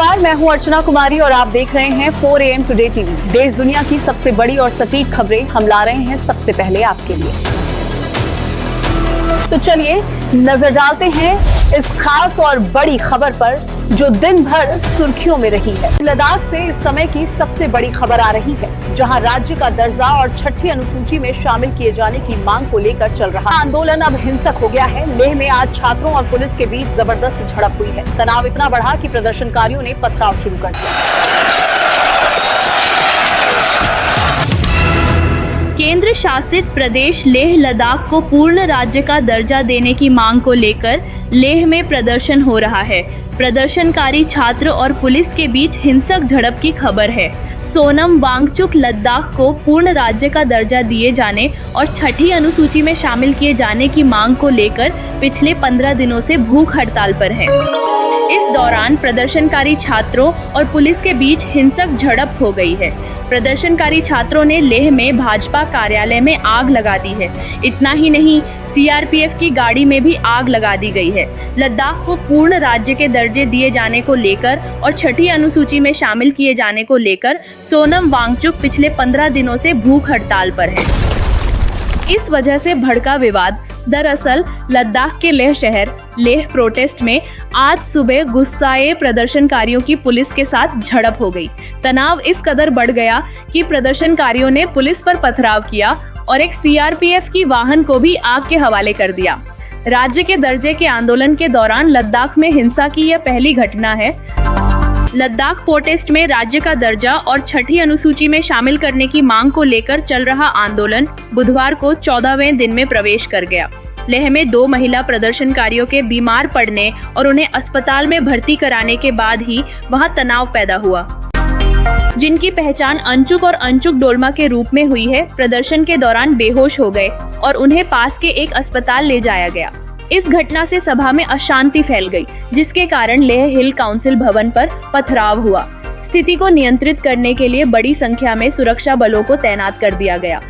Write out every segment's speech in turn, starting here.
नमस्कार, मैं हूं अर्चना कुमारी और आप देख रहे हैं 4 AM टुडे टीवी। देश दुनिया की सबसे बड़ी और सटीक खबरें हम ला रहे हैं सबसे पहले आपके लिए। तो चलिए नजर डालते हैं इस खास और बड़ी खबर पर जो दिन भर सुर्खियों में रही है। लद्दाख से इस समय की सबसे बड़ी खबर आ रही है, जहां राज्य का दर्जा और छठी अनुसूची में शामिल किए जाने की मांग को लेकर चल रहा आंदोलन अब हिंसक हो गया है। लेह में आज छात्रों और पुलिस के बीच जबरदस्त झड़प हुई है। तनाव इतना बढ़ा कि प्रदर्शनकारियों ने पथराव शुरू कर दिया। केंद्र शासित प्रदेश लेह लद्दाख को पूर्ण राज्य का दर्जा देने की मांग को लेकर लेह में प्रदर्शन हो रहा है। प्रदर्शनकारी छात्र और पुलिस के बीच हिंसक झड़प की खबर है। सोनम वांगचुक लद्दाख को पूर्ण राज्य का दर्जा दिए जाने और छठी अनुसूची में शामिल किए जाने की मांग को लेकर पिछले 15 दिनों से भूख हड़ताल पर है। इस दौरान प्रदर्शनकारी छात्रों और पुलिस के बीच हिंसक झड़प हो गई है। प्रदर्शनकारी छात्रों ने लेह में भाजपा कार्यालय में आग लगा दी है। इतना ही नहीं, सीआरपीएफ की गाड़ी में भी आग लगा दी गई है। लद्दाख को पूर्ण राज्य के दर्जे दिए जाने को लेकर और छठी अनुसूची में शामिल किए जाने को लेकर सोनम वांगचुक पिछले 15 दिनों से भूख हड़ताल पर है। इस वजह से भड़का विवाद। दरअसल लद्दाख के लेह शहर लेह प्रोटेस्ट में आज सुबह गुस्साए प्रदर्शनकारियों की पुलिस के साथ झड़प हो गई। तनाव इस कदर बढ़ गया कि प्रदर्शनकारियों ने पुलिस पर पथराव किया और एक सीआरपीएफ की वाहन को भी आग के हवाले कर दिया। राज्य के दर्जे के आंदोलन के दौरान लद्दाख में हिंसा की यह पहली घटना है। लद्दाख प्रोटेस्ट में राज्य का दर्जा और छठी अनुसूची में शामिल करने की मांग को लेकर चल रहा आंदोलन बुधवार को 14वें दिन में प्रवेश कर गया। लेह में 2 महिला प्रदर्शनकारियों के बीमार पड़ने और उन्हें अस्पताल में भर्ती कराने के बाद ही वहां तनाव पैदा हुआ, जिनकी पहचान अंचुक और अंचुक डोलमा के रूप में हुई है। प्रदर्शन के दौरान बेहोश हो गए और उन्हें पास के एक अस्पताल ले जाया गया। इस घटना से सभा में अशांति फैल गई, जिसके कारण लेह हिल काउंसिल भवन पर पथराव हुआ। स्थिति को नियंत्रित करने के लिए बड़ी संख्या में सुरक्षा बलों को तैनात कर दिया गया।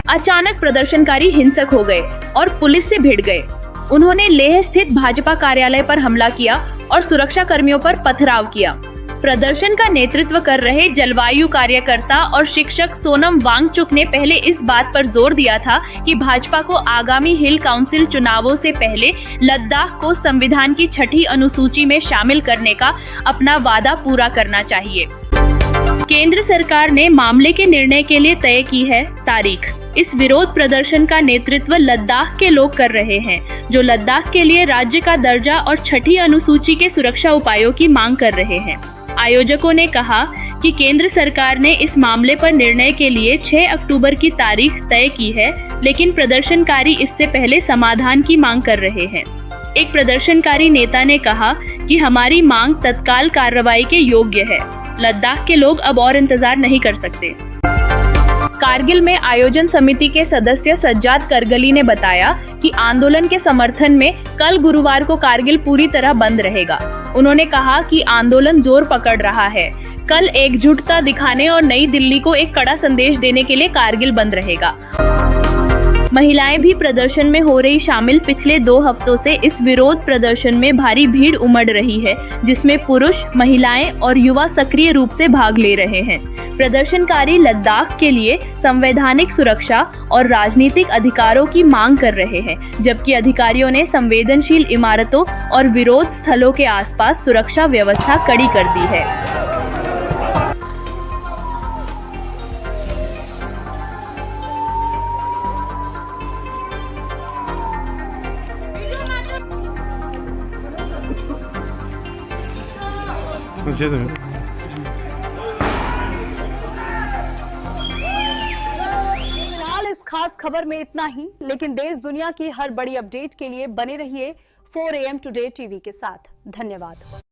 अचानक प्रदर्शनकारी हिंसक हो गए और पुलिस से भिड़ गए। उन्होंने लेह स्थित भाजपा कार्यालय पर हमला किया और सुरक्षा कर्मियों पर पथराव किया। प्रदर्शन का नेतृत्व कर रहे जलवायु कार्यकर्ता और शिक्षक सोनम वांगचुक ने पहले इस बात पर जोर दिया था कि भाजपा को आगामी हिल काउंसिल चुनावों से पहले लद्दाख को संविधान की छठी अनुसूची में शामिल करने का अपना वादा पूरा करना चाहिए। केंद्र सरकार ने मामले के निर्णय के लिए तय की है तारीख। इस विरोध प्रदर्शन का नेतृत्व लद्दाख के लोग कर रहे हैं, जो लद्दाख के लिए राज्य का दर्जा और छठी अनुसूची के सुरक्षा उपायों की मांग कर रहे हैं। आयोजकों ने कहा कि केंद्र सरकार ने इस मामले पर निर्णय के लिए 6 अक्टूबर की तारीख तय की है, लेकिन प्रदर्शनकारी इससे पहले समाधान की मांग कर रहे हैं। एक प्रदर्शनकारी नेता ने कहा कि हमारी मांग तत्काल कार्रवाई के योग्य है। लद्दाख के लोग अब और इंतजार नहीं कर सकते। कारगिल में आयोजन समिति के सदस्य सज्जाद करगली ने बताया कि आंदोलन के समर्थन में कल गुरुवार को कारगिल पूरी तरह बंद रहेगा। उन्होंने कहा कि आंदोलन जोर पकड़ रहा है। कल एकजुटता दिखाने और नई दिल्ली को एक कड़ा संदेश देने के लिए कारगिल बंद रहेगा। महिलाएं भी प्रदर्शन में हो रही शामिल। पिछले 2 हफ्तों से इस विरोध प्रदर्शन में भारी भीड़ उमड़ रही है, जिसमें पुरुष, महिलाएं और युवा सक्रिय रूप से भाग ले रहे हैं। प्रदर्शनकारी लद्दाख के लिए संवैधानिक सुरक्षा और राजनीतिक अधिकारों की मांग कर रहे हैं, जबकि अधिकारियों ने संवेदनशील इमारतों और विरोध स्थलों के आसपास सुरक्षा व्यवस्था कड़ी कर दी है। फिलहाल इस खास खबर में इतना ही, लेकिन देश दुनिया की हर बड़ी अपडेट के लिए बने रहिए 4 AM टुडे टीवी के साथ। धन्यवाद।